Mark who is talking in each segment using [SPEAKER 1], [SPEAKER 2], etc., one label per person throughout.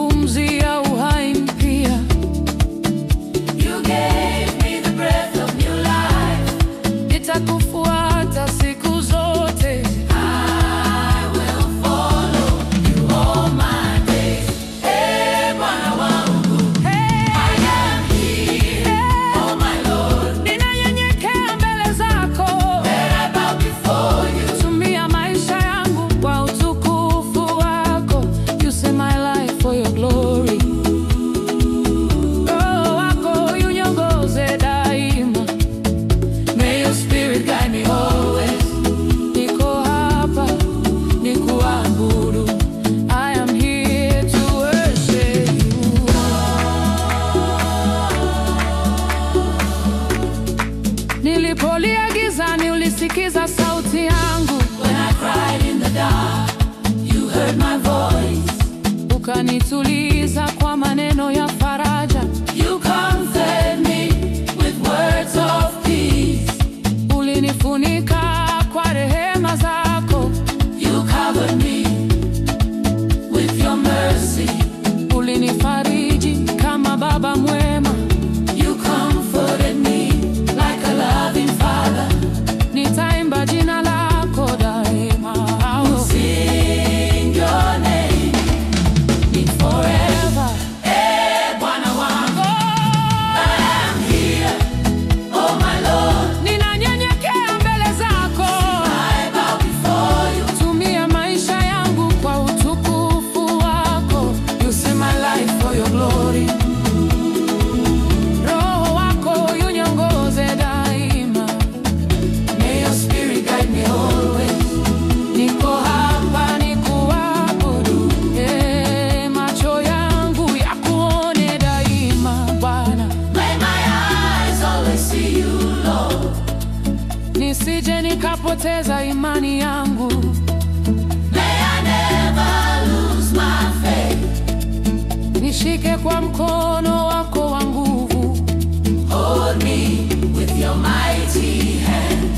[SPEAKER 1] pumzi ya uhai mpya.
[SPEAKER 2] You gave me the breath of new life.
[SPEAKER 1] Nitakufuata siku zote.
[SPEAKER 2] I will follow you all my days. Hey, Bwana wangu, I am here, oh my Lord.
[SPEAKER 1] Ninanyenyekea mbele zako.
[SPEAKER 2] When I bow before you,
[SPEAKER 1] Tumia maisha yangu kwa utukufu wako. Use my life for your glory. Roho wako uniongoze daima.
[SPEAKER 2] may your spirit guide me always.
[SPEAKER 1] Niko hapa nikuabudu. I am here to worship you. Nilipolia gizani ulisikiza sauti yangu.
[SPEAKER 2] When I cried in the dark, you heard my voice.
[SPEAKER 1] Ukanituliza kwa maneno ya faraja.
[SPEAKER 2] You comforted me with words of peace.
[SPEAKER 1] Ulinifunika kwa rehema zako.
[SPEAKER 2] You covered me with your mercy.
[SPEAKER 1] Ulinifariji kama baba mwema.
[SPEAKER 2] You comforted me like a loving father.
[SPEAKER 1] Nitaimba jina lako daima.
[SPEAKER 2] Sing your name forever. Hey, Bwana wangu, I am here, oh my Lord.
[SPEAKER 1] Ninanyenyekea mbele zako.
[SPEAKER 2] I bow before you.
[SPEAKER 1] Tumia maisha yangu kwa utukufu wako.
[SPEAKER 2] Use my life for your glory.
[SPEAKER 1] Roho wako uniongoze daima.
[SPEAKER 2] May your spirit guide me always.
[SPEAKER 1] Niko hapa nikuabudu. Macho yangu yakuone daima Bwana.
[SPEAKER 2] May my eyes always see you, Lord.
[SPEAKER 1] Nisije nikapoteza imani yangu.
[SPEAKER 2] May I never lose my faith.
[SPEAKER 1] Nishike kwa mkono wako wa nguvu.
[SPEAKER 2] Hold me with your mighty hand.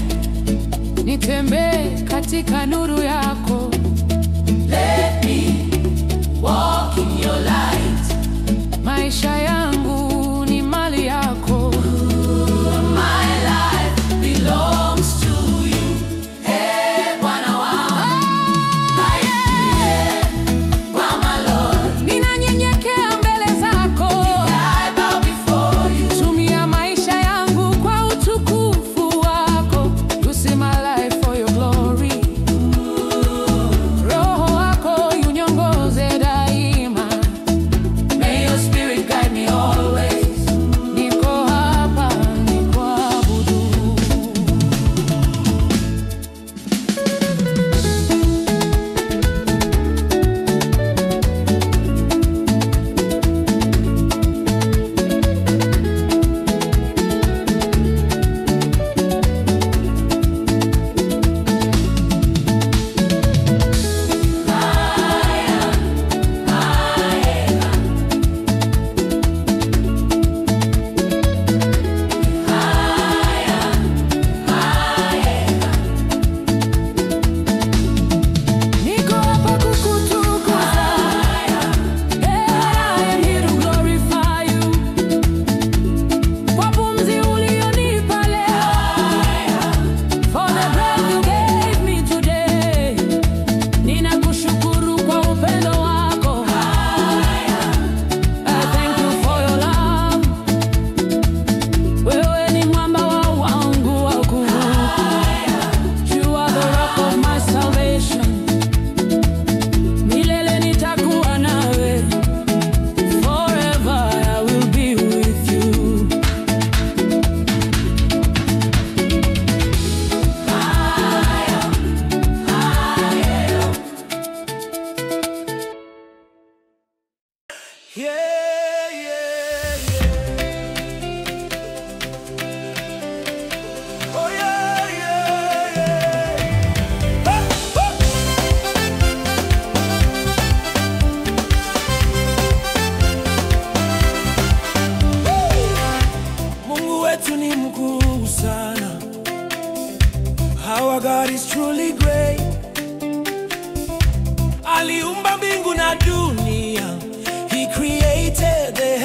[SPEAKER 1] Nitembee katika nuru yako.
[SPEAKER 2] Let me walk in your light.
[SPEAKER 1] Maisha yangu ni mali yako.
[SPEAKER 2] My life belongs to you. Hey, Bwana wangu, I am here, oh my Lord.
[SPEAKER 1] Ninanyenyekea mbele zako.
[SPEAKER 2] I bow before you.
[SPEAKER 1] Tumia maisha yangu kwa utukufu wako. Use my life for your glory. Roho wako uniongoze daima.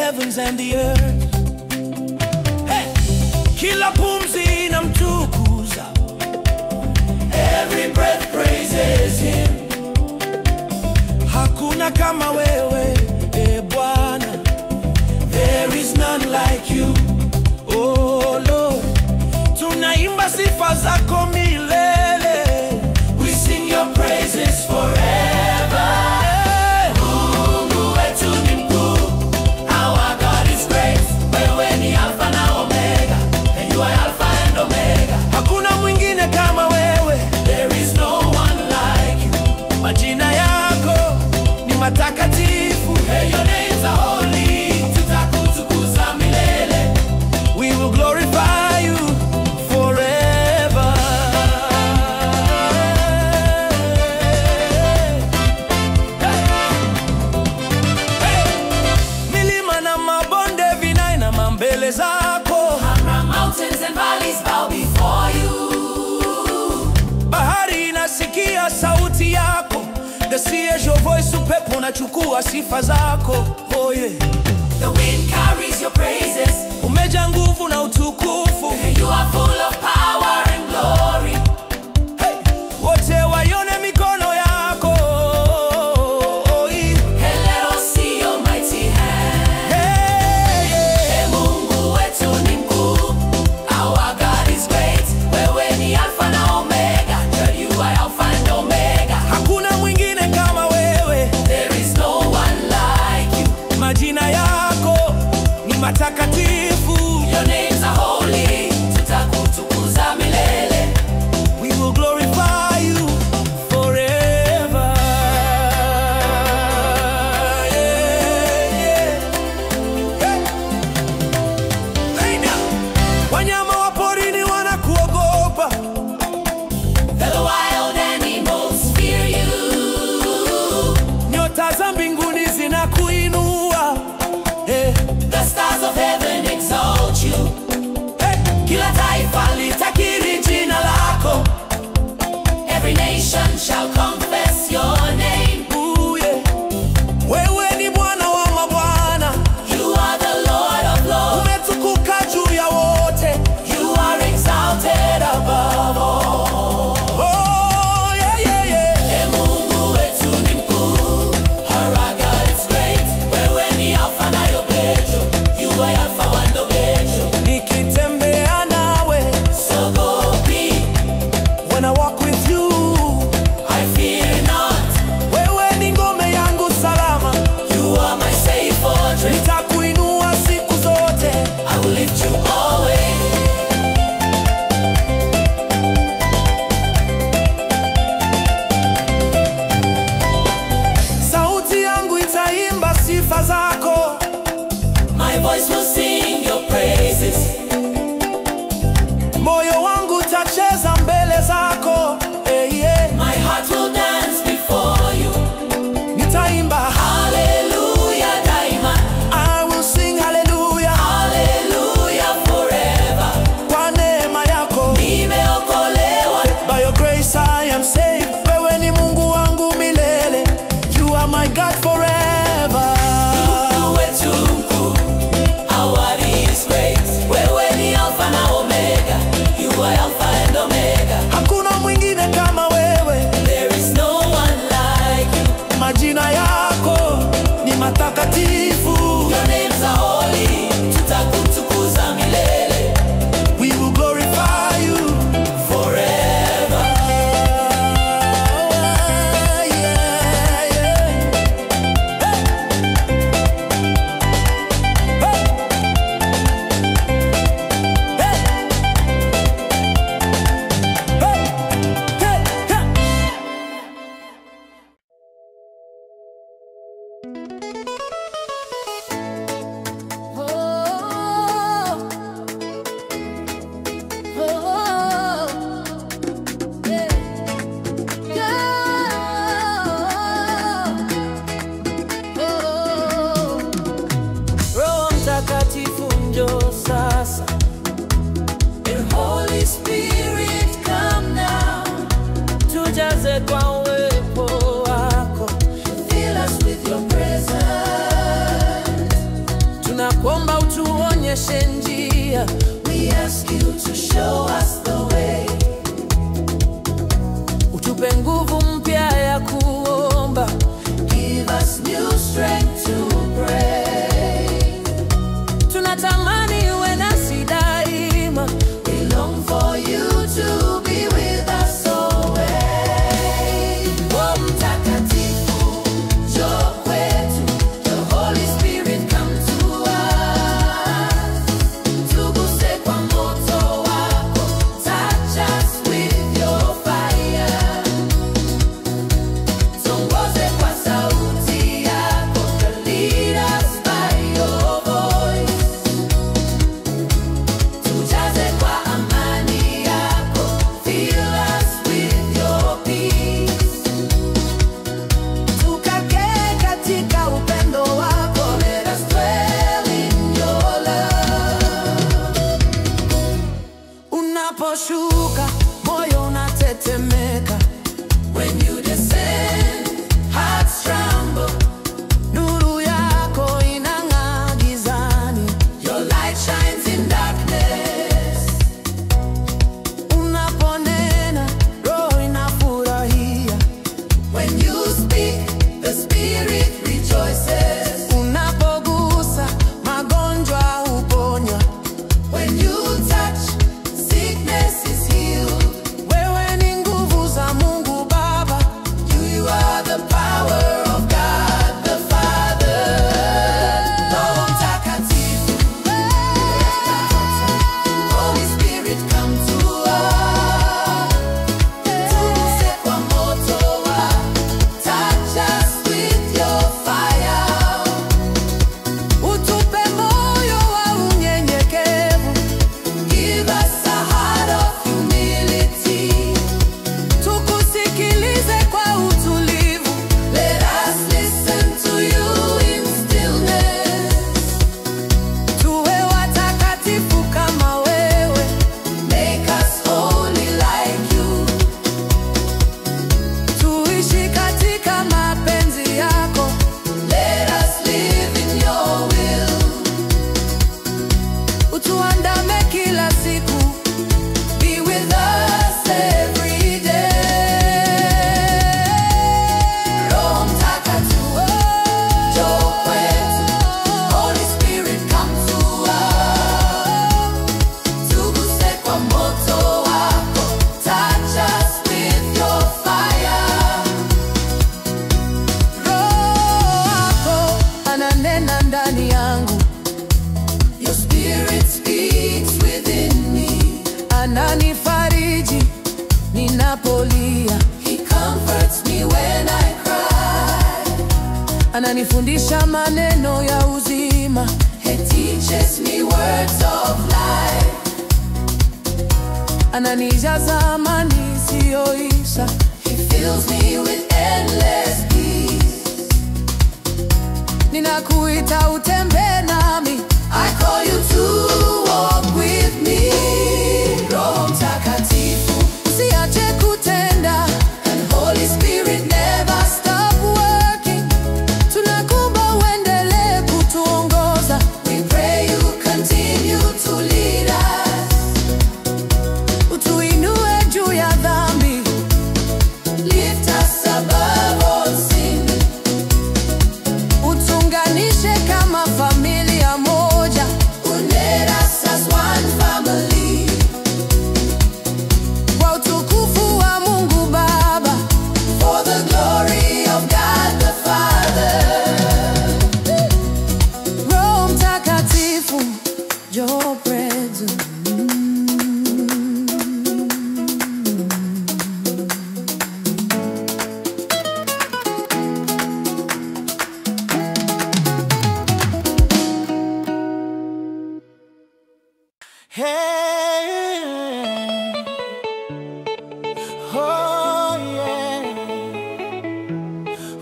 [SPEAKER 3] heavens and the earth. Hey! Kila pumzi inamtukuza. Every breath praises him. Hakuna kama wewe, Bwana. There is none like you, oh Lord. Tunaimba sifa zako milele. We sing your praises forever. Mungu wetu ni mkuu. Our God is great. Wewe ni Alpha na Omega, and you are Alpha and Omega. Hakuna mwingine kama wewe. There is no one like you. Majina yako ni matakatifu. Hey, your names are holy. Tutakutukuza milele. We will glorify you forever. Milima na mabonde vinainama mbele zako.
[SPEAKER 2] Mountains and valleys bow before you.
[SPEAKER 3] Bahari inasikia sauti yako. The sea hears your voice, upepo unachukua sifa zako. Oh yeah.
[SPEAKER 2] The wind carries your praises.
[SPEAKER 3] Umejaa nguvu na utukufu.
[SPEAKER 2] You are full of power and glory.
[SPEAKER 3] Hey! Wote waione mikono yako. Oh yeah.
[SPEAKER 2] And let us see your mighty hand.
[SPEAKER 3] Hey, yeah.
[SPEAKER 2] Mungu wetu ni mkuu. Our God is great. Wewe ni Alpha na Omega. Girl, you are Alpha and Omega.
[SPEAKER 3] Hakuna mwingine kama wewe.
[SPEAKER 2] There is no one like you.
[SPEAKER 3] Majina yako ni matakatifu.
[SPEAKER 2] Your names are holy. Tutakutukuza milele.
[SPEAKER 3] We will glorify you forever. Yeah, yeah. Hey. Hey now. Wanyama wa porini wanakuogopa.
[SPEAKER 2] The wild animals fear you.
[SPEAKER 3] Nyota za mbinguni zinakuinua. Hey.
[SPEAKER 2] The stars of heaven exalt you.
[SPEAKER 3] Hey.
[SPEAKER 2] Kila taifa litakiri jina lako. Every nation shall confess your name.
[SPEAKER 3] Ooh, yeah. Wewe ni Bwana wa mabwana.
[SPEAKER 2] You are the Lord of lords.
[SPEAKER 3] Umetukuka juu ya wote.
[SPEAKER 2] You are exalted above all.
[SPEAKER 3] Oh, yeah, yeah, yeah.
[SPEAKER 2] Mungu wetu ni mkuu. Our God is great. Wewe ni Alpha na Omega. You are Alpha and Omega.
[SPEAKER 3] Nikitembea nawe.
[SPEAKER 2] So go be.
[SPEAKER 3] When I walk with you.
[SPEAKER 2] I fear not.
[SPEAKER 3] Wewe ni ngome yangu salama.
[SPEAKER 2] You are my safe fortress.
[SPEAKER 3] Nitakuinua siku zote.
[SPEAKER 2] I will lift you always.
[SPEAKER 3] Sauti yangu itaimba sifa zako.
[SPEAKER 2] My voice will sing your praises.
[SPEAKER 3] Moyo wangu utacheza mbele zako. Hey, yeah.
[SPEAKER 2] My heart will dance before you.
[SPEAKER 3] Nitaimba.
[SPEAKER 2] Hallelujah, daima.
[SPEAKER 3] I will sing hallelujah.
[SPEAKER 2] Hallelujah, forever.
[SPEAKER 3] Kwa neema yako.
[SPEAKER 2] Nimeokolewa.
[SPEAKER 3] By your grace I am saved. Wewe ni Mungu wangu milele. You are my God forever.
[SPEAKER 2] Mungu wetu mkuu. Our God is great. Wewe ni Alpha na Omega. You are Alpha and Omega.
[SPEAKER 3] Hakuna mwingine kama wewe.
[SPEAKER 2] There is no one like you.
[SPEAKER 3] Majina yako ni matakatifu.
[SPEAKER 2] Your names are holy. Tutakutukuza milele.
[SPEAKER 3] We will glorify you
[SPEAKER 2] Forever.
[SPEAKER 3] yeah, yeah.
[SPEAKER 1] Tunakuomba utuonyeshe njia.
[SPEAKER 2] We ask you to show us the way.
[SPEAKER 1] Utupe nguvu mpya ya kuomba.
[SPEAKER 2] Give us new strength to pray.
[SPEAKER 1] Tunatamani uwe nasi daima.
[SPEAKER 2] We long for you to be with us always. Oh, Mtakatifu, njoo kwetu. The Holy Spirit come to us. Tuguse kwa moto wako. Touch us with your fire. Tuongoze kwa sauti yako. Lead us by your voice. Tujaze kwa amani yako. Fill us with your peace. Tukakae katika upendo wako. Let us dwell in your love.
[SPEAKER 1] Unaposhuka moyo unatetemeka.
[SPEAKER 2] When you descend, hearts tremble.
[SPEAKER 1] Nuru yako inang'aa gizani.
[SPEAKER 2] Your light shines in darkness.
[SPEAKER 1] Unaponena roho inafurahia.
[SPEAKER 2] When you speak, the Spirit rejoices.
[SPEAKER 1] Unapogusa magonjwa huponywa.
[SPEAKER 2] When you touch, sickness is healed.
[SPEAKER 1] Wewe ni nguvu za Mungu Baba.
[SPEAKER 2] You are the power of God the Father. Roho Mtakatifu, Holy Spirit come to us. Tuguse kwa moto wako. Touch us with your fire.
[SPEAKER 1] Utupe moyo wa unyenyekevu.
[SPEAKER 2] Give us a heart of humility.
[SPEAKER 1] Tukusikilize kwa utulivu.
[SPEAKER 2] Let us listen to you in stillness.
[SPEAKER 1] Tuwe watakatifu kama wewe.
[SPEAKER 2] Make us holy like you.
[SPEAKER 1] Tuishi katika mapenzi yako.
[SPEAKER 2] Let us live in your will.
[SPEAKER 1] Utuandame kila siku.
[SPEAKER 2] Be with us every day. Roho Mtakatifu, njoo kwetu. Holy Spirit come to us. Tuguse kwa moto wako. Touch us with your fire.
[SPEAKER 1] Roho wako ananena ndani yangu.
[SPEAKER 2] Your Spirit speaks within me.
[SPEAKER 1] Ananifariji ninapolia.
[SPEAKER 2] He comforts me when I cry.
[SPEAKER 1] Ananifundisha maneno ya uzima.
[SPEAKER 2] He teaches me words of life.
[SPEAKER 1] Ananijaza amani isiyoisha.
[SPEAKER 2] He fills me with endless peace.
[SPEAKER 1] Ninakuita utembee nami.
[SPEAKER 2] I call you to walk with me. Roho Mtakatifu,
[SPEAKER 1] Usiache kutenda.
[SPEAKER 2] and Holy Spirit never stop.
[SPEAKER 1] Stop working. Tunakuomba uendelee kutuongoza.
[SPEAKER 2] We pray you continue to lead us.
[SPEAKER 1] Utuinue juu ya dhambi.
[SPEAKER 2] Lift us above all sin.
[SPEAKER 1] Utuunganishe kama familia moja.
[SPEAKER 2] Unite us as one family.
[SPEAKER 1] Kwa utukufu wa Mungu Baba.
[SPEAKER 2] For the glory of God the Father.
[SPEAKER 1] Roho Mtakatifu, your presence.
[SPEAKER 3] Hey, oh yeah,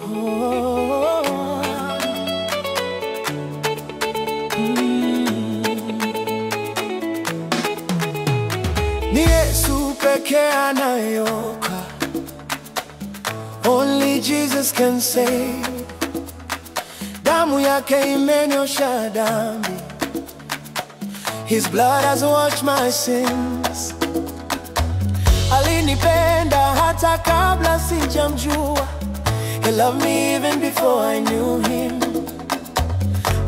[SPEAKER 3] oh. Ni Yesu pekee anayoka. Only Jesus can save. Damu yake imenyosha dhambi. His blood has washed my sins. Alinipenda hata kabla sijamjua. He loved me even before I knew him.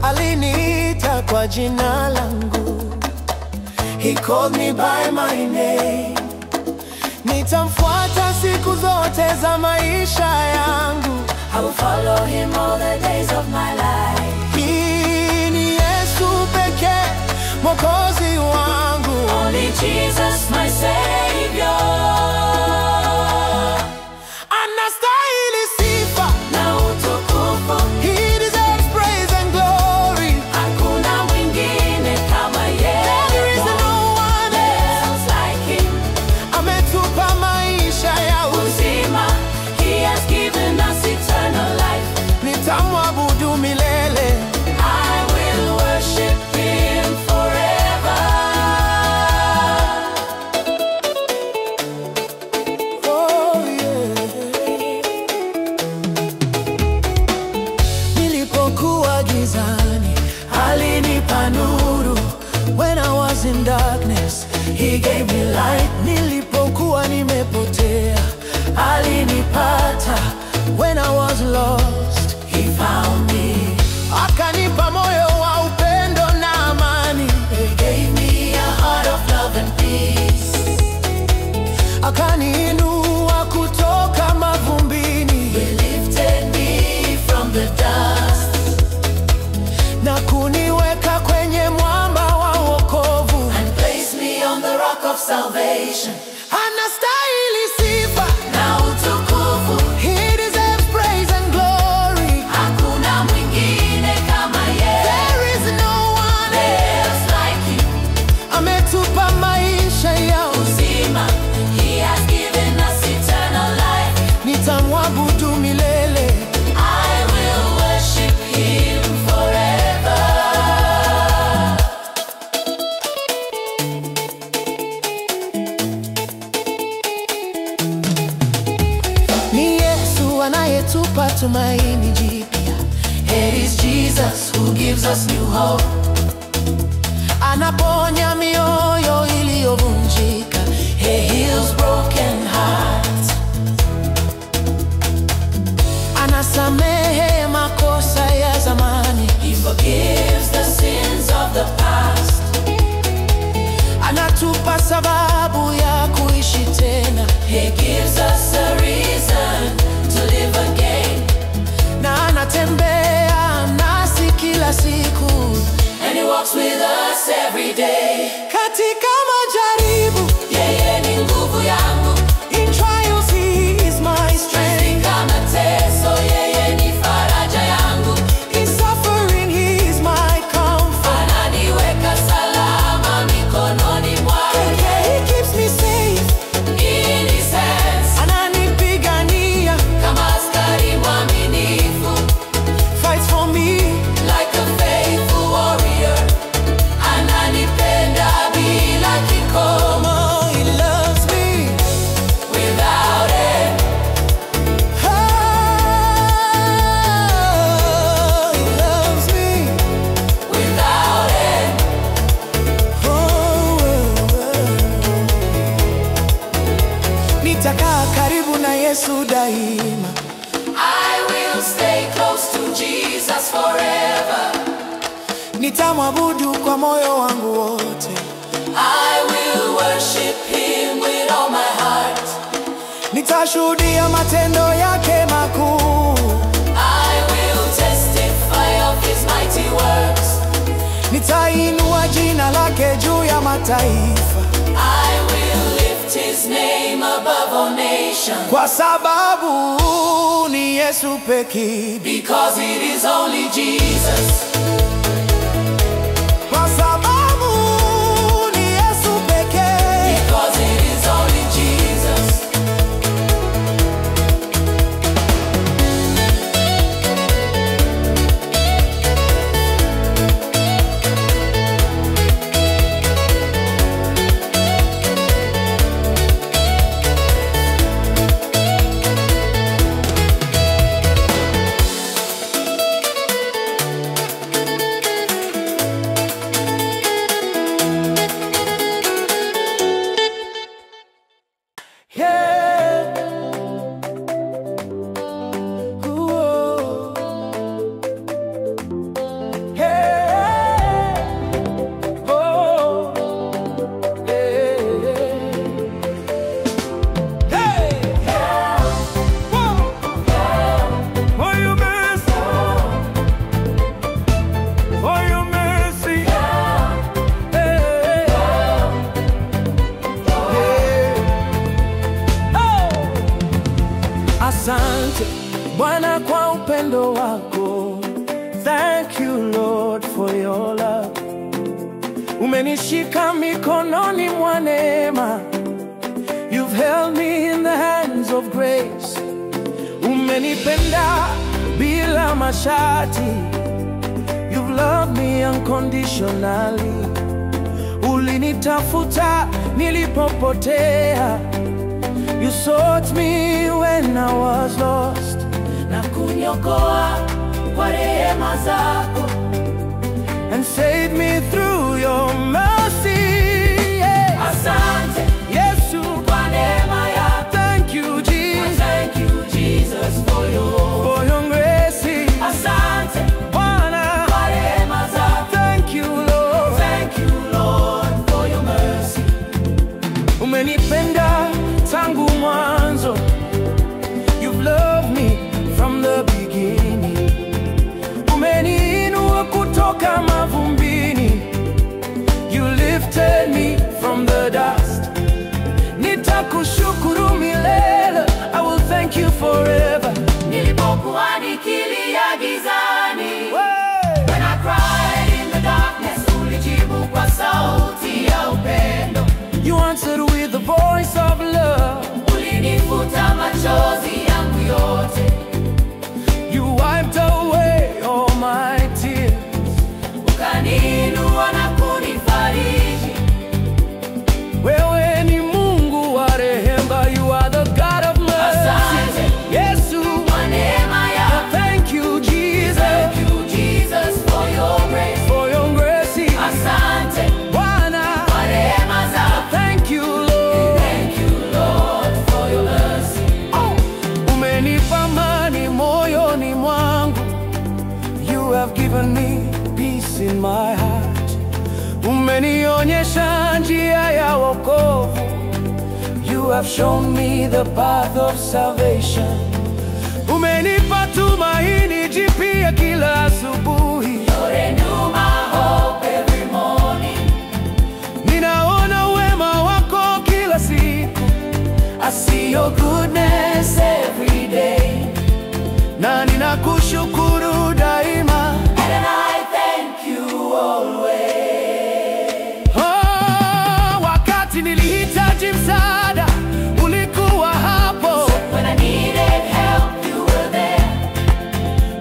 [SPEAKER 3] Aliniita kwa jina langu. He called me by my name. Nitamfuata siku zote za maisha yangu.
[SPEAKER 2] I will follow him all the days of my life.
[SPEAKER 3] Hii ni Yesu pekee, Mwokozi wangu.
[SPEAKER 2] Only Jesus my Savior.
[SPEAKER 3] Anastahili sifa
[SPEAKER 2] Na utukufu,
[SPEAKER 3] He deserves praise and glory.
[SPEAKER 2] hakuna mwingine kama
[SPEAKER 3] There is
[SPEAKER 2] yeye.
[SPEAKER 3] no one
[SPEAKER 2] Else like him.
[SPEAKER 3] ametupa maisha ya
[SPEAKER 2] Uzima, he has given us eternal life.
[SPEAKER 3] nitamwabudu milele.
[SPEAKER 2] I will worship him forever.
[SPEAKER 3] Oh, yeah. Nilipokuwa gizani, alinipa nuru. When I was in darkness, He gave me light. Nilipokuwa nimepotea, alinipata. When I was lost, He found me. Akanipa moyo wa upendo na amani.
[SPEAKER 2] He gave me a heart of love and peace.
[SPEAKER 3] Akaniinua kutoka mavumbini
[SPEAKER 2] He lifted me from the dust
[SPEAKER 3] na kuniweka kwenye mwamba wa wokovu.
[SPEAKER 2] and placed me on the rock of salvation.
[SPEAKER 3] Anastahili sifa,
[SPEAKER 2] Na utukufu,
[SPEAKER 3] He deserves praise and glory.
[SPEAKER 2] hakuna mwingine kama yeye.
[SPEAKER 3] There is no one
[SPEAKER 2] Else like him.
[SPEAKER 3] ametupa maisha ya
[SPEAKER 2] Uzima, he has given us eternal life.
[SPEAKER 3] nitamwabudu milele.
[SPEAKER 2] I will worship him forever.
[SPEAKER 3] Ni Yesu anayetupa tumaini jipya.
[SPEAKER 2] It is Jesus who gives us new hope.
[SPEAKER 3] Anaponya mioyo iliyovunjika.
[SPEAKER 2] He heals broken hearts.
[SPEAKER 3] Anasamehe makosa ya zamani.
[SPEAKER 2] He forgives the sins of the past.
[SPEAKER 3] Anatupa sababu ya kuishi tena.
[SPEAKER 2] He gives us a reason to live again.
[SPEAKER 3] Na anatembea nasi kila siku.
[SPEAKER 2] And he walks with us every day.
[SPEAKER 3] Katika majaribu,
[SPEAKER 2] Yeye ni nguvu yangu.
[SPEAKER 3] in trials He is my strength.
[SPEAKER 2] Katika mateso, yeye ni faraja yangu.
[SPEAKER 3] In suffering He is my comfort.
[SPEAKER 2] Ananiweka salama mikononi mwake.
[SPEAKER 3] He keeps me safe.
[SPEAKER 2] In his hands,
[SPEAKER 3] Ananipigania,
[SPEAKER 2] kama askari mwaminifu.
[SPEAKER 3] fights for me.
[SPEAKER 2] Like a faithful warrior, ananipenda bila kikomo.
[SPEAKER 3] Oh, He loves me.
[SPEAKER 2] Without end,
[SPEAKER 3] Oh, He loves me.
[SPEAKER 2] without end.
[SPEAKER 3] Nitakaa karibu na Yesu daima.
[SPEAKER 2] I will stay close to Jesus forever.
[SPEAKER 3] Nitamwabudu kwa moyo wangu wote.
[SPEAKER 2] I will worship him with all my heart.
[SPEAKER 3] Nitashuhudia matendo yake makuu.
[SPEAKER 2] I will testify of his mighty works.
[SPEAKER 3] Nitainua jina lake juu ya mataifa.
[SPEAKER 2] I will lift his name above all nations.
[SPEAKER 3] Kwa sababu ni Yesu pekee.
[SPEAKER 2] Because it is only Jesus.
[SPEAKER 3] Kwa sababu ni Yesu pekee.
[SPEAKER 2] Because it is only Jesus.
[SPEAKER 3] upendo wako. Thank you Lord for your love. Umenishika mikononi mwa neema. You've held me in the hands of grace. Umenipenda bila masharti. You've loved me unconditionally. Ulinitafuta nilipopotea. You sought me when I was lost.
[SPEAKER 2] Na kuniokoa kwa rehema zako.
[SPEAKER 3] And saved me through your mercy. Yeah.
[SPEAKER 2] Asante
[SPEAKER 3] Yesu
[SPEAKER 2] kwa neema yako.
[SPEAKER 3] Thank you Jesus.
[SPEAKER 2] Thank you Jesus for your
[SPEAKER 3] grace.
[SPEAKER 2] Asante
[SPEAKER 3] Bwana
[SPEAKER 2] kwa rehema zako.
[SPEAKER 3] Thank you Lord.
[SPEAKER 2] Thank you Lord for your mercy.
[SPEAKER 3] Umenipenda tangu mwanzo. You've loved me from the beginning. Umeniinua kutoka mavumbini. You lifted me from the dust. Nitakushukuru milele. I will thank you forever.
[SPEAKER 2] Nilipokuwa nikilia gizani, when I cried in the darkness, ulijibu kwa sauti ya upendo.
[SPEAKER 3] You answered with the voice of love.
[SPEAKER 2] Ulinifuta machozi yangu yote.
[SPEAKER 3] You wiped away all my tears.
[SPEAKER 2] Ukaniinua na kunifariji.
[SPEAKER 3] Wewe ni Mungu wa rehema. You are the God of mercy.
[SPEAKER 2] Asante
[SPEAKER 3] Yesu
[SPEAKER 2] kwa neema yako.
[SPEAKER 3] Thank you Jesus.
[SPEAKER 2] Thank you Jesus for your grace.
[SPEAKER 3] For your grace.
[SPEAKER 2] Asante
[SPEAKER 3] Bwana
[SPEAKER 2] kwa rehema zako.
[SPEAKER 3] Thank you Lord.
[SPEAKER 2] Thank you Lord for your mercy.
[SPEAKER 3] Umenipa amani moyoni mwangu. You have given me peace in my heart. Umenionyesha njia ya wokovu. You have shown me the path of salvation. Umenipa tumaini jipya kila asubuhi.
[SPEAKER 2] You renew my hope every morning.
[SPEAKER 3] Ninaona wema wako kila siku.
[SPEAKER 2] I see your goodness every day.
[SPEAKER 3] Na ninakushukuru daima.
[SPEAKER 2] And I thank you always.
[SPEAKER 3] Wakati nilihitaji msaada, ulikuwa hapo.
[SPEAKER 2] When I needed help, you were there.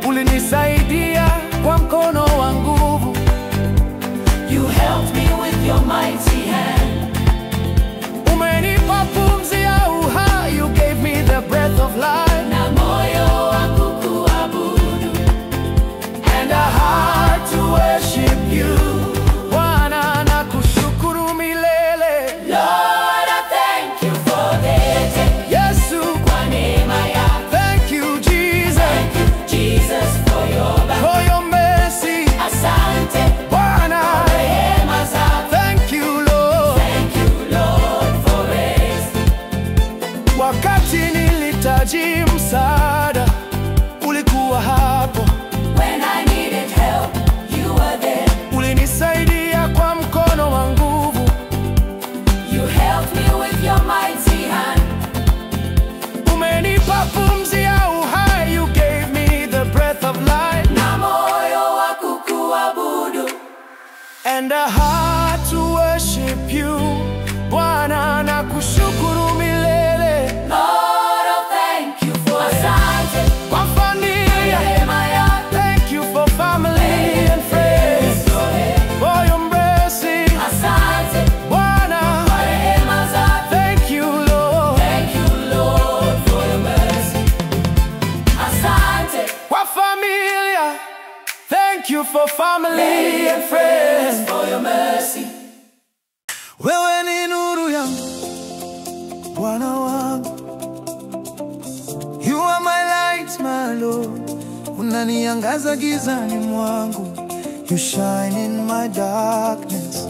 [SPEAKER 3] Ulinisaidia kwa mkono wa nguvu.
[SPEAKER 2] You helped me with your mighty hand.
[SPEAKER 3] Umenipa pumzi ya uhai. You gave me the breath of life.
[SPEAKER 2] Na moyo wangu kuabudu.
[SPEAKER 3] And a heart to worship you. Bwana nakushukuru milele.
[SPEAKER 2] Lord, I thank you for this day.
[SPEAKER 3] Yesu
[SPEAKER 2] Kwa neema yako.
[SPEAKER 3] Thank you Jesus.
[SPEAKER 2] Thank you Jesus for your love.
[SPEAKER 3] For your mercy.
[SPEAKER 2] Asante
[SPEAKER 3] Bwana
[SPEAKER 2] rehema zako.
[SPEAKER 3] Thank you Lord.
[SPEAKER 2] Thank you Lord for grace.
[SPEAKER 3] Wakati nilihitaji msaada, ulikuwa hapo.
[SPEAKER 2] When I needed help, you were there.
[SPEAKER 3] Ulinisaidia kwa mkono wa nguvu.
[SPEAKER 2] You helped me with your mighty hand.
[SPEAKER 3] Umenipa pumzi ya uhai. You gave me the breath of life.
[SPEAKER 2] Na moyo wa kukuabudu.
[SPEAKER 3] And a heart to worship you. Bwana nakushukuru milele.
[SPEAKER 2] Lord, I thank you for asante
[SPEAKER 3] Kwa familia.
[SPEAKER 2] rehema yako.
[SPEAKER 3] Thank you for family and friends. For your mercy.
[SPEAKER 2] Asante
[SPEAKER 3] Bwana
[SPEAKER 2] kwa rehema zako.
[SPEAKER 3] Thank you Lord.
[SPEAKER 2] Thank you Lord for your mercy. Asante
[SPEAKER 3] Kwa familia. Thank you for family and friends.
[SPEAKER 2] for your mercy.
[SPEAKER 3] Wewe ni nuru yangu, Bwana wangu. You are my light, my Lord. Unaniangaza gizani mwangu. You shine in my darkness.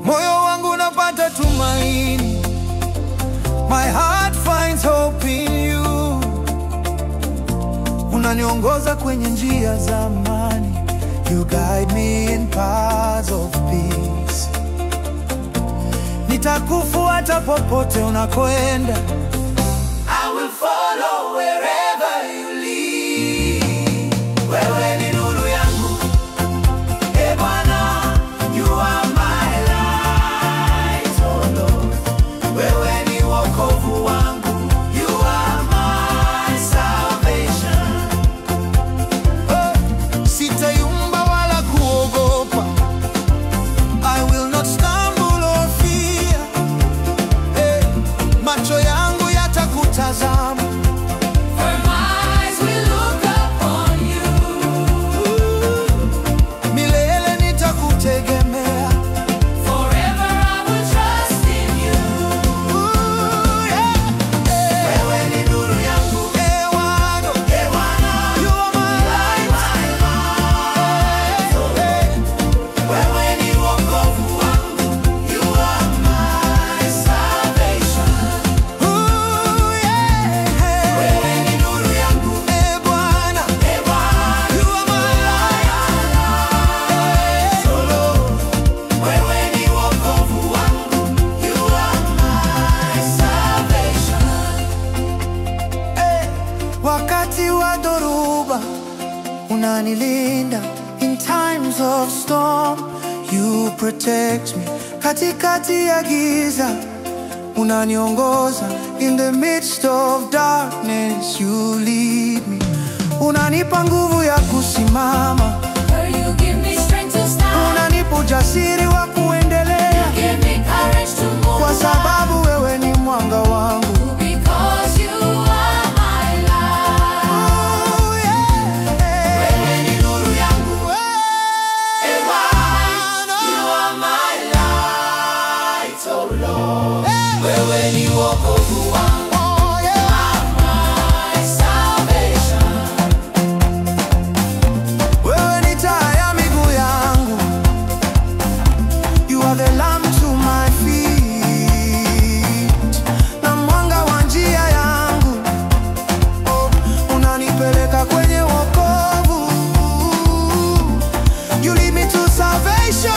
[SPEAKER 3] Moyo wangu unapata tumaini. My heart finds hope in you. Unaniongoza kwenye njia za amani. You guide me in paths of peace. Nitakufuata popote unakoenda.
[SPEAKER 2] I will follow wherever
[SPEAKER 3] unanilinda in times of storm. You protect me katikati ya giza, unaniongoza in the midst of darkness. You lead me, unanipa nguvu ya kusimama.
[SPEAKER 2] You give me strength to stand.
[SPEAKER 3] Unanipa ujasiri wa kuendelea.
[SPEAKER 2] You give me courage to move
[SPEAKER 3] Kwa sababu wewe ni mwanga wangu.
[SPEAKER 2] because you are my light.
[SPEAKER 3] Oh, yeah.
[SPEAKER 2] Wewe ni nuru yangu.
[SPEAKER 3] Eh, Bwana.
[SPEAKER 2] You are my light, oh Lord. Wewe ni wokovu wangu.
[SPEAKER 3] Oh, yeah.
[SPEAKER 2] My salvation.
[SPEAKER 3] Wewe ni taa ya miguu yangu. You are the lamp to my feet, na mwanga wa njia yangu. Oh, unanipeleka kwenye wokovu. You lead me to salvation.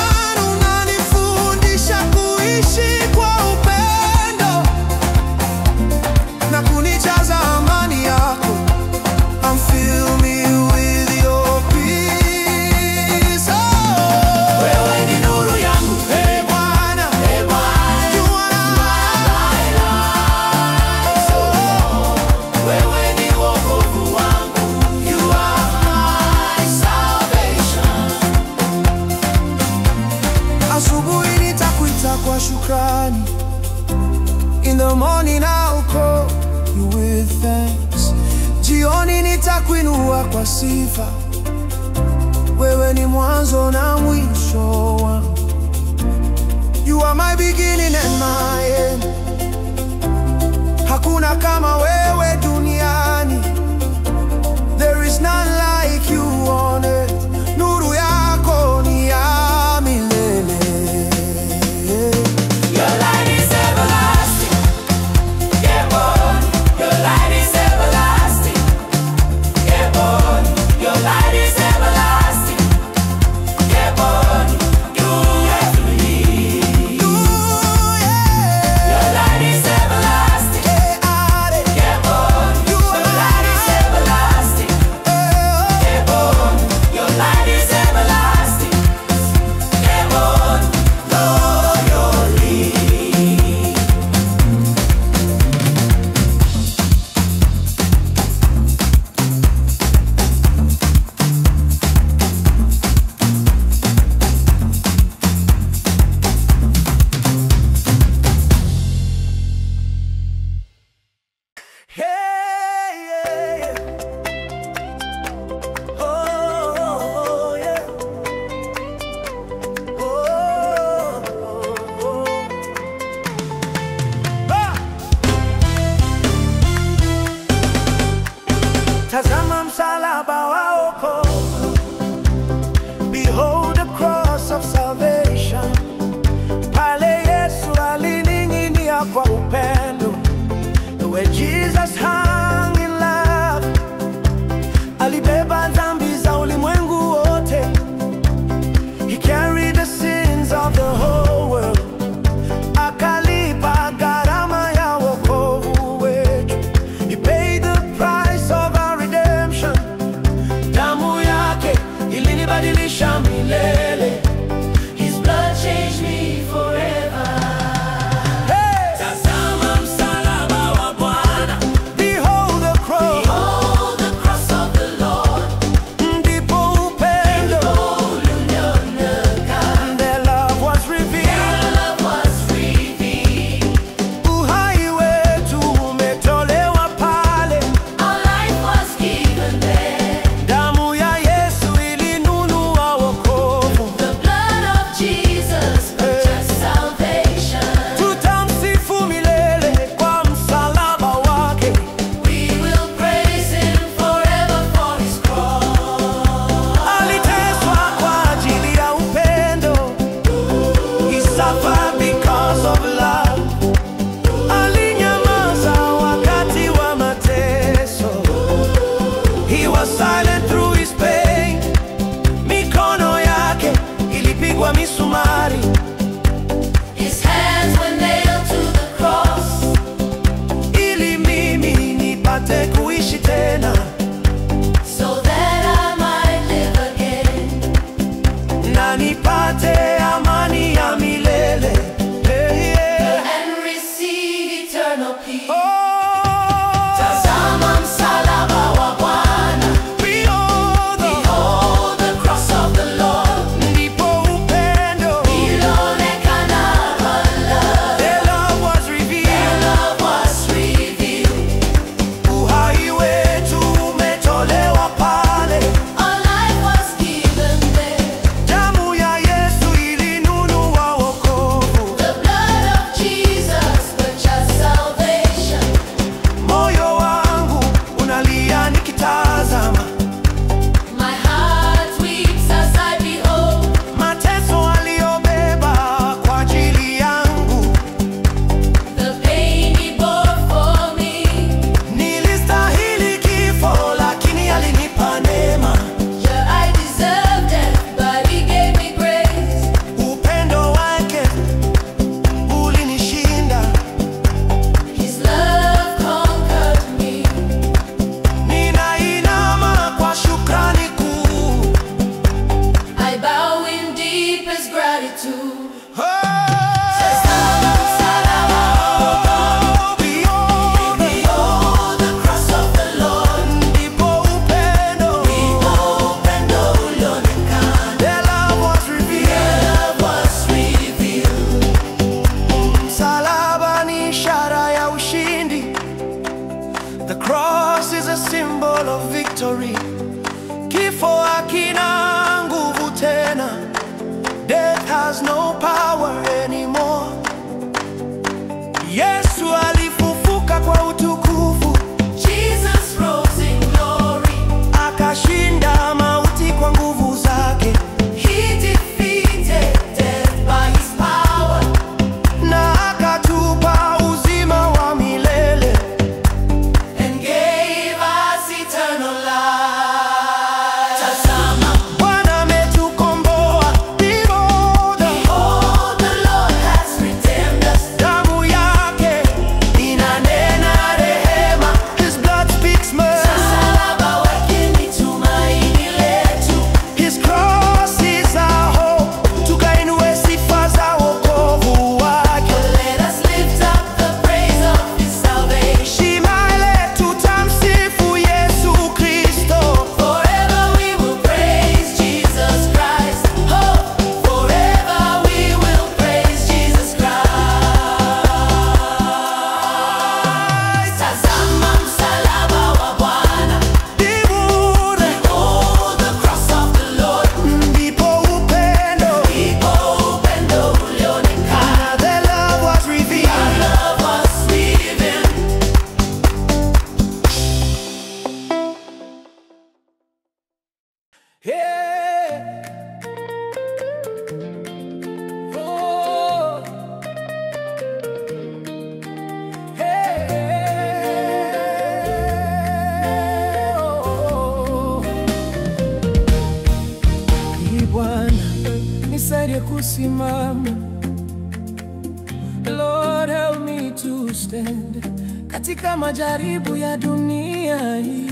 [SPEAKER 3] Unanifundisha kuishi kwa upendo na kunijaza amani yako. And fill me with your peace. Oh,
[SPEAKER 2] Wewe ni nuru yangu.
[SPEAKER 3] hey, Bwana. You are my
[SPEAKER 2] light, oh Lord. Wewe ni wokovu wangu. You are my salvation.
[SPEAKER 3] Asubuhi nitakuita kwa shukrani. In the morning I'll call you with thanks. Jioni nitakuinua kwa sifa. Wewe ni mwanzo na mwisho wangu. You are my beginning and my end. Hakuna kama wewe duniani. There is none like you on earth. Nuru yako ni ya milele.
[SPEAKER 2] Your light is everlasting. Yeah, boy. Your light is everlasting. Yeah, boy. Your light is everlasting. Yeah, boy. You have me.
[SPEAKER 3] Ooh, yeah.
[SPEAKER 2] Your light is everlasting. Yeah, boy. Your light is everlasting. Yeah, boy. Your light is everlasting. Yeah, boy. Loyally.
[SPEAKER 3] Hey, yeah, yeah. Oh, yeah. Oh. Ah! Tazama msalaba wa wokovu. Behold the cross of salvation. Pale Yesu alining'inia kwa upendo. Where Jesus hung in love, alibeba dhambi za ulimwengu wote. He carried the sins of the whole world. Akalipa gharama ya wokovu wetu. He paid the price of our redemption. Damu yake ilinibadilisha milele.
[SPEAKER 2] His blood changed me forever.
[SPEAKER 3] Hey!
[SPEAKER 2] Tazama msalaba wa Bwana.
[SPEAKER 3] Behold the cross.
[SPEAKER 2] Behold the cross of the Lord.
[SPEAKER 3] Ndipo upendo.
[SPEAKER 2] Ulioneka.
[SPEAKER 3] Their love was revealed.
[SPEAKER 2] Your love was revealed.
[SPEAKER 3] Uhai wetu umetolewa pale.
[SPEAKER 2] Our life was given there.
[SPEAKER 3] Damu ya Yesu ilinunua wokovu.
[SPEAKER 2] The blood of Jesus purchased salvation.
[SPEAKER 3] Tutamsifu milele kwa msalaba wake.
[SPEAKER 2] We will praise Him forever for His cross.
[SPEAKER 3] Aliteswa kwa ajili ya upendo. He suffered because of love. Alinyamaza wakati wa mateso. He was silent through his pain. Mikono yake ilipigwa misumari.
[SPEAKER 2] His hands were nailed to the cross.
[SPEAKER 3] Ili mimi nipate kuishi tena.
[SPEAKER 2] So that I might live again.
[SPEAKER 3] Bwana, nisaidie kusimama. Lord, help me to stand katika majaribu ya dunia hii.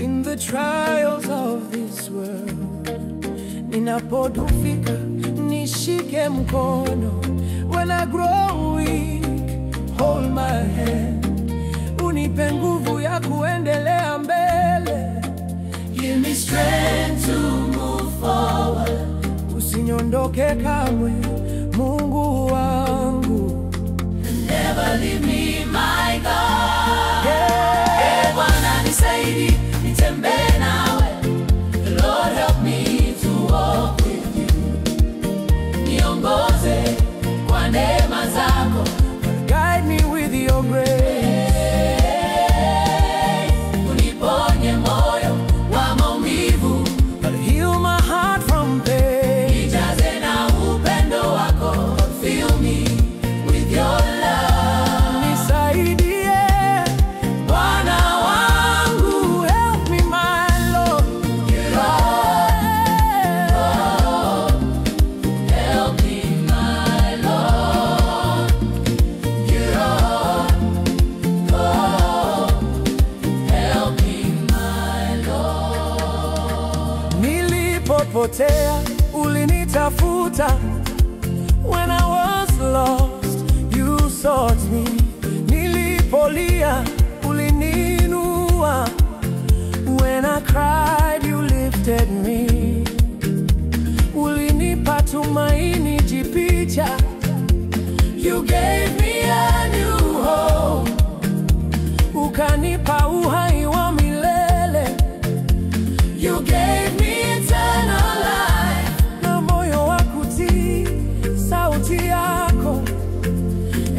[SPEAKER 3] In the trials of this world, ninapodhoofika nishike mkono. When I grow weak, hold my hand. Unipe nguvu ya kuendelea mbele.
[SPEAKER 2] Give me strength to move forward.
[SPEAKER 3] Usiniondoke kamwe, Mungu wangu.
[SPEAKER 2] Never leave me, my God. Bwana nisaidie nitembee nawe. Lord, help me to walk with you. Niongoze kwa neema zako.
[SPEAKER 3] Guide me with your grace.
[SPEAKER 2] Uniponye moyo wa maumivu.
[SPEAKER 3] Heal my heart from pain.
[SPEAKER 2] Nijaze na upendo wako. Fill me with your love.
[SPEAKER 3] Nisaidie, Bwana wangu. Help me, my Lord.
[SPEAKER 2] Help me, my Lord. Help me, my Lord.
[SPEAKER 3] Nilipopotea ulinitafuta. When I was lost, you sought me. Nilipolia ulininua. When I cried, you lifted me. Ulinipa tumaini jipya. You gave me a new hope. Ukanipa uhai wa milele.
[SPEAKER 2] You gave me eternal life.
[SPEAKER 3] Na moyo wa kutii sauti yako.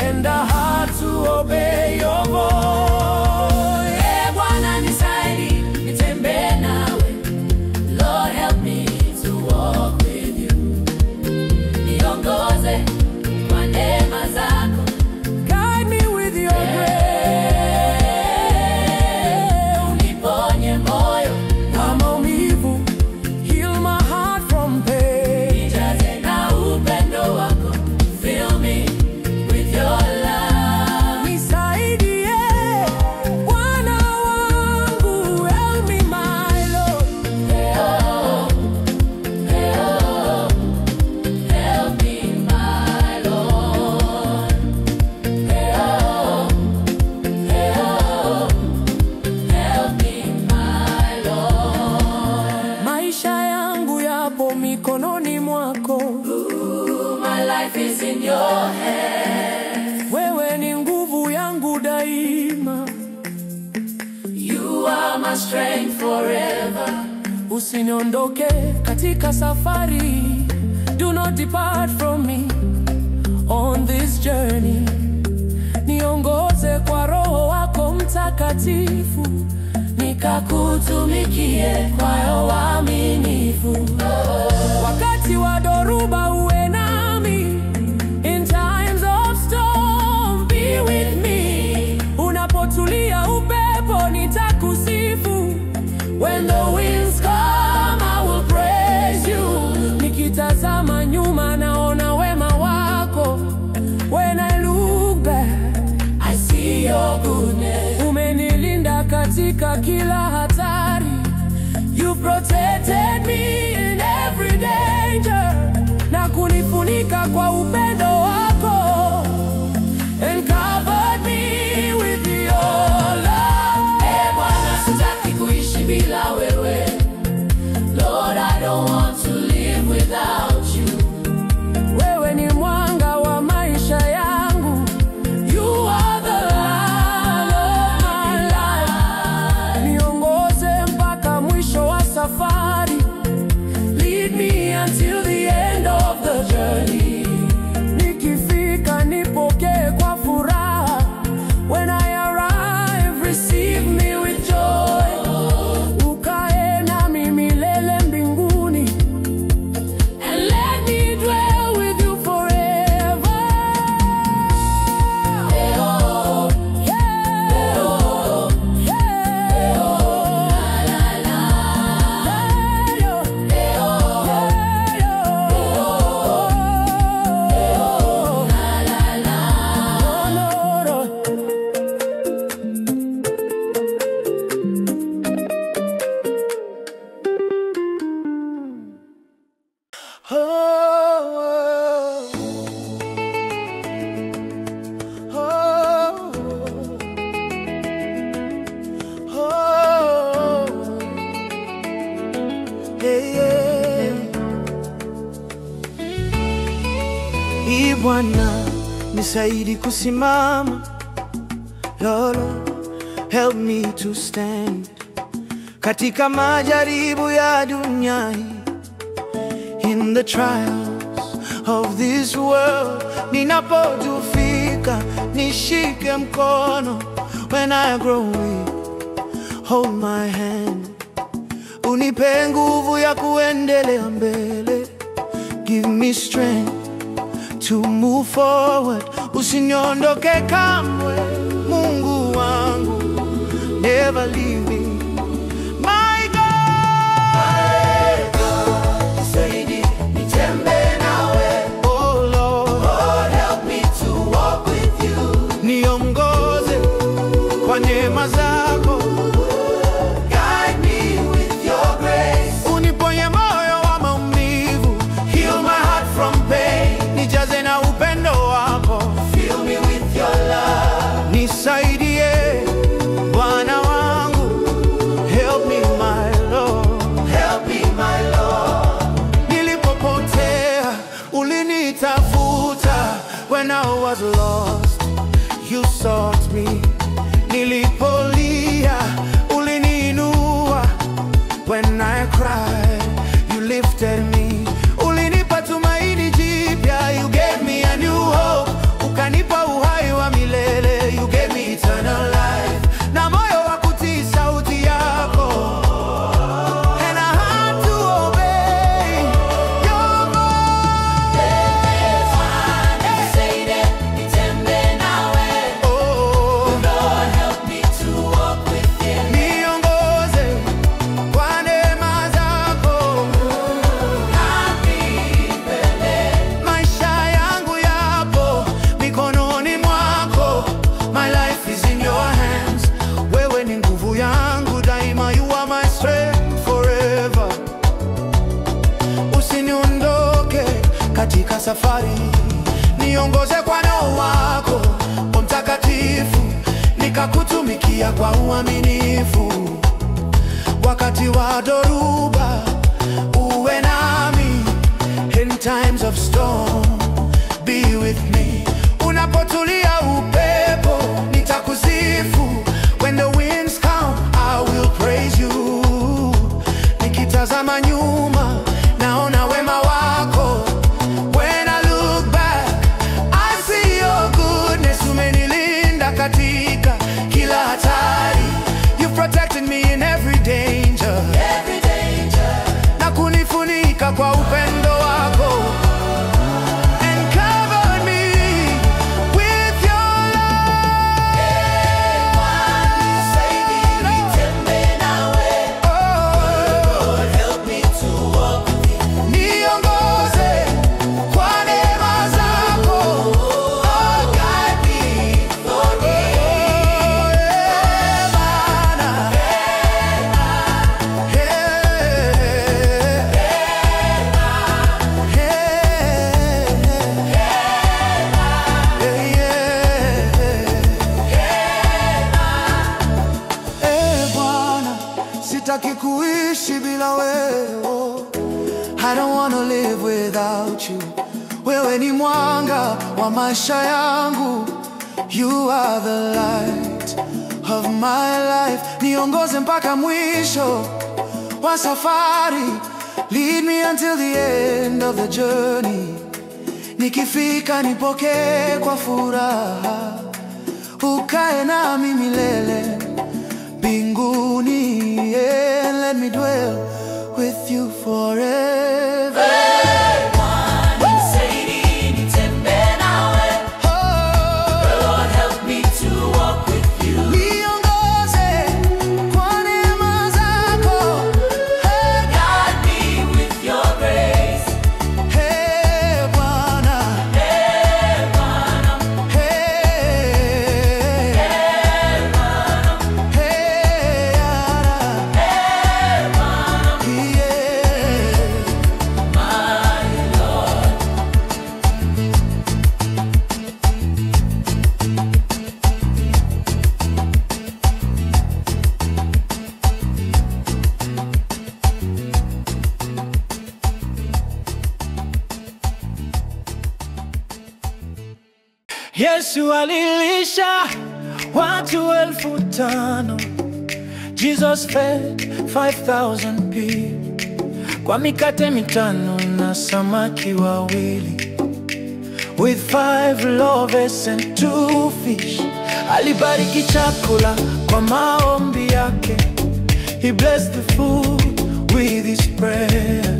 [SPEAKER 3] And a heart to obey your voice.
[SPEAKER 2] Bwana nisaidie nitembee nawe. Lord, help me to walk with you. Niongoze kwa neema zako.
[SPEAKER 3] Guide me with your grace.
[SPEAKER 2] Uniponye moyo
[SPEAKER 3] wa maumivu. Heal my heart from pain.
[SPEAKER 2] nijaze na upendo wako. Fill me with your love.
[SPEAKER 3] Nisaidie, Bwana wangu. Help me, my Lord.
[SPEAKER 2] Help me, my Lord. Help me, my Lord.
[SPEAKER 3] Maisha yangu yapo mikononi mwako.
[SPEAKER 2] Ooh, my life is in your hands.
[SPEAKER 3] Wewe ni nguvu yangu daima.
[SPEAKER 2] You are my strength forever.
[SPEAKER 3] Usiniondoke katika safari. Do not depart from me on this journey. Niongoze kwa Roho wako Mtakatifu.
[SPEAKER 2] Nikakutumikie kwa uaminifu.
[SPEAKER 3] Wakati wa dhoruba uwe nami. In times of storm be with me. Unapotulia upepo nitakusifu. When the winds come I will praise you. Nikitazama nyuma naona wema wako. When I look back
[SPEAKER 2] I see your goodness.
[SPEAKER 3] umenilinda katika kila hatari. You protected me in every danger. Na kunifunika kwa upendo wako. And covered me with your love.
[SPEAKER 2] Bwana sitaki kuishi bila wewe. Lord, I don't want to live without you.
[SPEAKER 3] Wewe ni mwanga wa maisha yangu. You are the light of my life. Niongoze mpaka mwisho wa safari. Lead me until the end of the journey. Nikifika nipokee kwa furaha. When I arrive, receive me with joy. Ukae nami milele mbinguni. Oh, oh, oh, yeah, yeah. Ee Bwana, nisaidi kusimama. Lord, help me to stand katika majaribu ya dunia hii. In the trials of this world, ninapotufika, nishike mkono. When I grow weak, hold my hand. Unipe nguvu ya kuendelea mbele. Give me strength to move forward. Usiniondoke kamwe, Mungu wangu. Never leave me. Niongoze kwa neema zako.
[SPEAKER 2] Guide me with your grace.
[SPEAKER 3] Uniponye moyo wa maumivu.
[SPEAKER 2] Heal my heart from pain.
[SPEAKER 3] Nijaze na upendo wako.
[SPEAKER 2] Fill me with your love.
[SPEAKER 3] Nisaidie Bwana wangu. Help me my Lord.
[SPEAKER 2] Help me my Lord.
[SPEAKER 3] Nilipopotea ulinitafuta. When I was lost, you sought me. Nilipolia uliniinua. When I cried, you lifted me. Ulinipa tumaini jipya. You gave me a new hope. Ukanipa uhai wa milele. You gave me eternal life. Na moyo wa kutii sauti yako. And I had to obey your katika safari. Niongoze kwa Roho wako Mtakatifu, nikakutumikia kwa uaminifu. Wakati wa dhoruba uwe nami. In times of storm be with me. Unapotulia upepo nitakusifu. When the winds come I will praise you. Nikitazama nyuma naona wema wako. When I look back I see your goodness. Umenilinda katika kila hatari. You've protected me in every danger.
[SPEAKER 2] Every danger.
[SPEAKER 3] Na kunifunika kwa upendo wako. And covered me with your love.
[SPEAKER 2] Nitembe nawe.
[SPEAKER 3] Oh,
[SPEAKER 2] Lord, help me to walk with you.
[SPEAKER 3] niongoze kwa neema zako.
[SPEAKER 2] Oh, guide me for me.
[SPEAKER 3] Bwana. Bwana, sitaki kuishi bila wewe. I don't wanna live without you. Wewe ni mwanga wa maisha yangu. You are the light of my life. Niongoze mpaka mwisho wa safari. Lead me until the end of the journey. Nikifika nipokee kwa furaha. Ukae nami milele mbinguni. Yeah, let me dwell with you forever.
[SPEAKER 2] Nitembe nawe.
[SPEAKER 3] Oh,
[SPEAKER 2] Lord, help me to walk with you.
[SPEAKER 3] niongoze kwa neema zako.
[SPEAKER 2] Guide me with your grace.
[SPEAKER 3] Hey, Bwana.
[SPEAKER 2] Hey, Bwana.
[SPEAKER 3] Hey, hey,
[SPEAKER 2] Hey, Bwana.
[SPEAKER 3] yeah. Yesu alilisha watu 5,000. Jesus fed 5,000 people kwa mikate 5 na samaki 2, with 5 loaves and 2 fish. Alibariki chakula kwa maombi yake. He blessed the food with his prayer.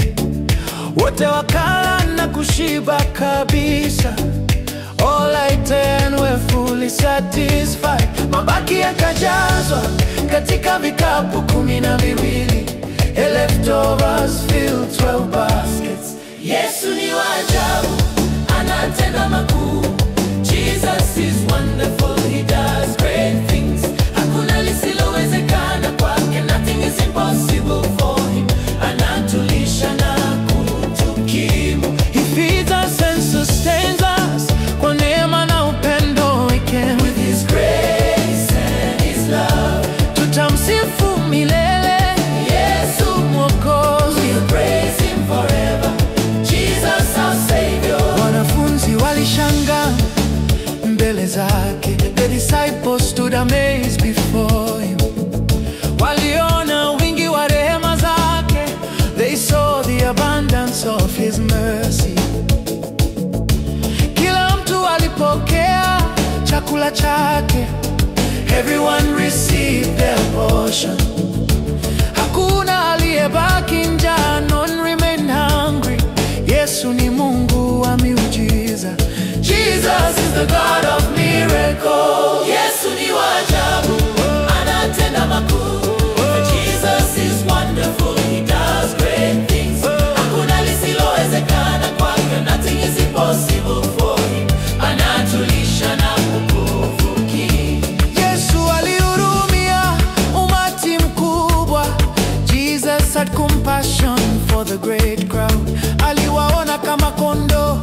[SPEAKER 3] Wote wakala na kushiba kabisa. All I 10 were fully satisfied. Mabaki yakajazwa katika vikapu 12. A leftovers filled 12 baskets. Yesu ni wa ajabu, anatenda makuu. Jesus is wonderful, he does great things. Hakuna lisilowezekana kwake, nothing is impossible for him. Anatulisha na kutukimu. He feeds us and sustains us kwa neema na upendo wake. With his grace and his love tutamsifu milele. Yesu Mwokozi, we'll praise him forever. Jesus our Savior. Wanafunzi walishangaa mbele zake. The disciples stood amazed before him. Waliona wingi wa rehema zake. They saw the abundance of his mercy. Kila mtu alipokea chakula chake. Everyone received their portion. Hakuna aliyebaki njaa, none remained hungry. Yesu ni Mungu wa miujiza. Jesus is the God of miracles. Yesu ni wa ajabu, anatenda makuu. Jesus is wonderful, he does great things. Hakuna lisilowezekana kwake, nothing is impossible for him. Anatulisha na kutukimu. Yesu alihurumia umati mkubwa. Jesus had compassion for the great crowd. Aliwaona kama kondoo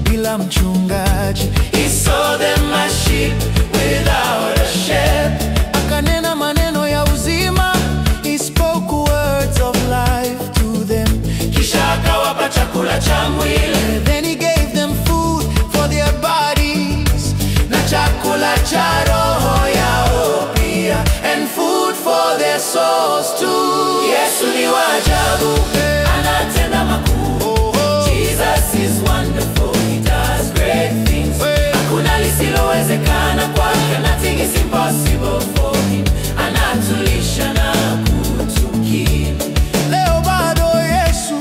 [SPEAKER 3] bila mchungaji. He saw them as sheep without a shepherd. Akanena maneno ya uzima. He spoke words of life to them. Kisha akawapa chakula cha mwili. Then he gave them food for their bodies, na chakula cha roho yao pia, and food for their souls too. Yesu ni wa ajabu, anatenda makuu. Jesus is wonderful, he does great things. Hakuna lisilowezekana kwake, nothing is impossible for him. Anatulisha na kutukimu. Leo bado Yesu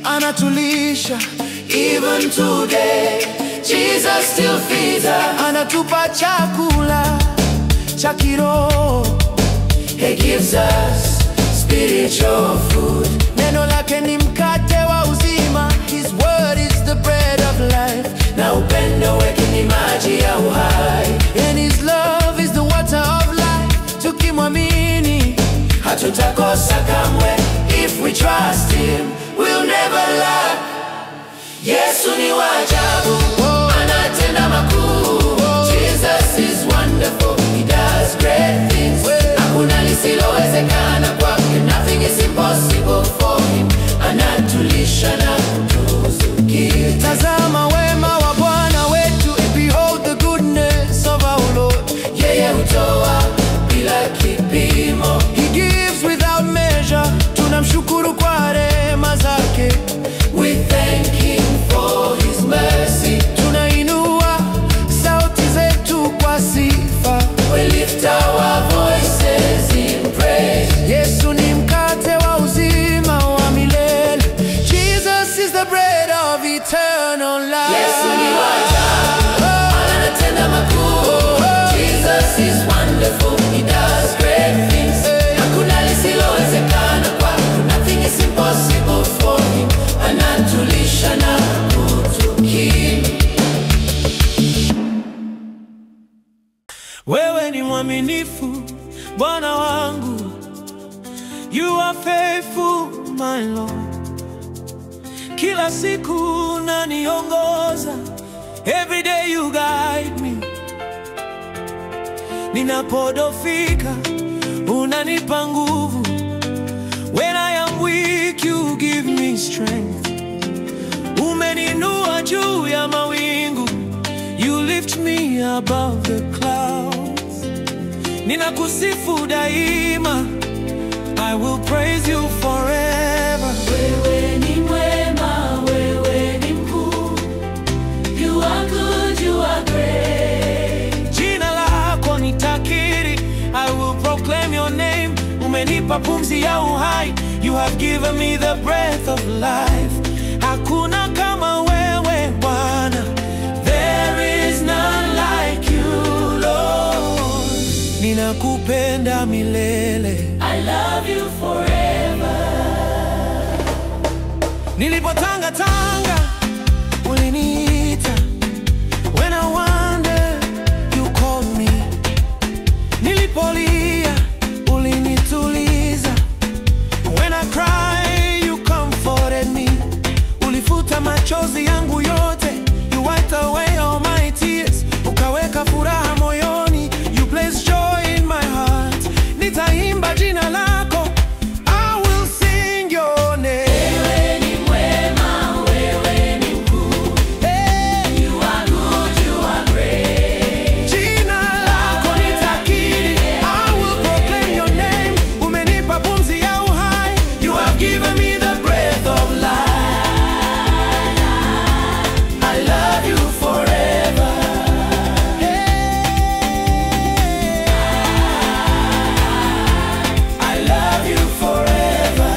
[SPEAKER 3] anatulisha. Even today Jesus still feeds us. Anatupa chakula cha kiroho. He gives us spiritual food. Neno lake ni mkate wa uzima. His word is the bread of life. Na upendo wake ni maji ya uhai. And his love is the water of life. Tukimwamini hatutakosa kamwe. If we trust him, we'll never lack. Yesu ni wa ajabu, anatenda makuu. Jesus is wonderful, he does great things. Hakuna lisilowezekana kwake, nothing is impossible for him. Anatulisha na kutukimu. Tazama wema wa Bwana wetu, behold the goodness of our Lord. Yeye hutoa bila kipimo. He gives without measure. Tunamshukuru kwa rehema zake. We thank him for his mercy. Tunainua sauti zetu kwa sifa. We lift our voices in praise. Yesu ni mkate wa uzima wa milele. Jesus is the bread of eternal life. Yesu ni wa ajabu, anatenda makuu. Jesus is wonderful, he does great things. Hakuna lisilowezekana kwake, nothing is impossible for him. Anatulisha na kutukimu. Wewe ni mwaminifu Bwana wangu. You are faithful my Lord. Kila siku unaniongoza. Every day you guide me. Ninapodofika unanipa nguvu. When I am weak you give me strength. Umeninua juu ya mawingu. You lift me above the clouds. Ninakusifu daima, I will praise you forever.
[SPEAKER 1] Wewe ni mwema, wewe ni mkuu. You are good, you are great.
[SPEAKER 3] Jina lako nitakiri, I will proclaim your name. Umenipa pumzi ya uhai, you have given me the breath of life. Hakuna kama wewe Bwana, there is none like you Lord. Ninakupenda milele,
[SPEAKER 1] I love you forever.
[SPEAKER 3] nilipotanga tanga uliniita, when I wandered you called me. Nilipolia ulinituliza, when I cried you comforted me. Ulifuta machozi yangu yote, you wiped away all my tears. Ukaweka furaha moyoni, you placed joy in my heart. Nitaimba jina lako, I will sing your name.
[SPEAKER 1] Wewe ni mwema, wewe ni mkuu.
[SPEAKER 3] Hey.
[SPEAKER 1] You are good, you are great.
[SPEAKER 3] Jina lako nitakiri, I will proclaim your name. Umenipa pumzi ya uhai, you have given me the breath of life. I love you forever. Hey. I love you forever.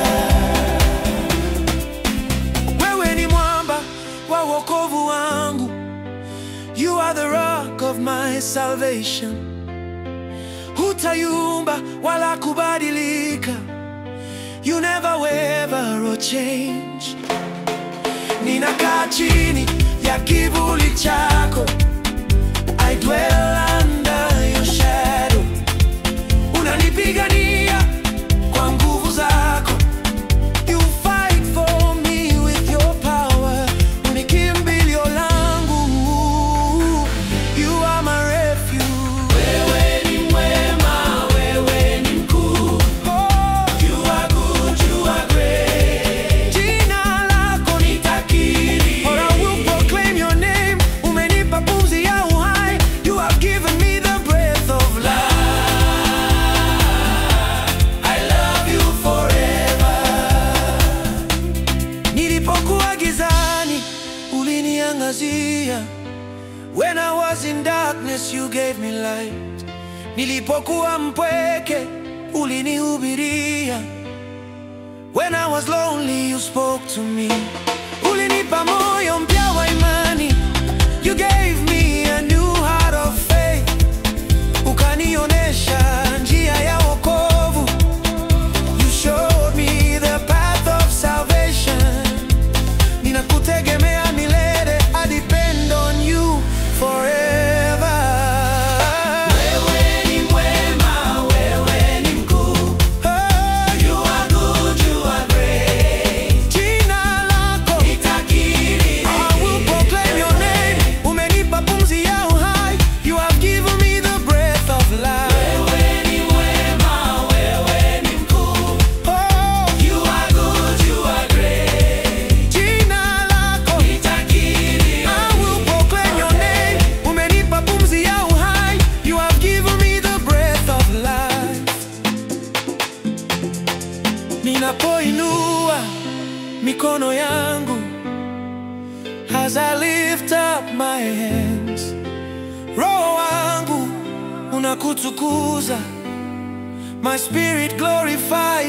[SPEAKER 3] Wewe ni mwamba wa wokovu wangu, you are the rock of my salvation. Hutayumba wala kubadilika, you never waver or change. Ninakaa chini ya kivuli chako, I dwell under your shadow. Unanipigania kwa nguvu zako, you fight for me with your power. Unikimbilio langu, you are my refuge.
[SPEAKER 1] Wewe ni mwema, wewe ni mkuu.
[SPEAKER 3] Oh,
[SPEAKER 1] You are good, you are great.
[SPEAKER 3] jina lako nitakiri, or I will proclaim your name. Umenipa pumzi ya uhai, you have given me the breath of life. I love you forever. Nilipokuwa gizani uliniangazia, when I was in darkness you gave me light. Nilipokuwa mpweke ulinihubiria, when I was lonely you spoke to me. Ulinipa moyo mpya wa imani, you gave me a new heart of faith. Ukanionesha njia ya wokovu, you showed me the path of salvation. Ninakutegemea milele, I depend on you forever.
[SPEAKER 1] Wewe ni mwema, wewe ni mkuu.
[SPEAKER 3] Oh,
[SPEAKER 1] You are good, you are great.
[SPEAKER 3] jina lako
[SPEAKER 1] Nitakiri,
[SPEAKER 3] I will proclaim your name. Umenipa pumzi ya uhai, you have given me the breath of life.
[SPEAKER 1] wewe ni mwema, wewe ni mkuu.
[SPEAKER 3] Oh,
[SPEAKER 1] You are good, you are great.
[SPEAKER 3] jina lako
[SPEAKER 1] Nitakiri,
[SPEAKER 3] I will proclaim your name. Umenipa pumzi ya uhai, you have given me the breath of life. Ninapoinua mikono yangu, as I lift up my hands, roho wangu unakutukuza, my spirit glorifies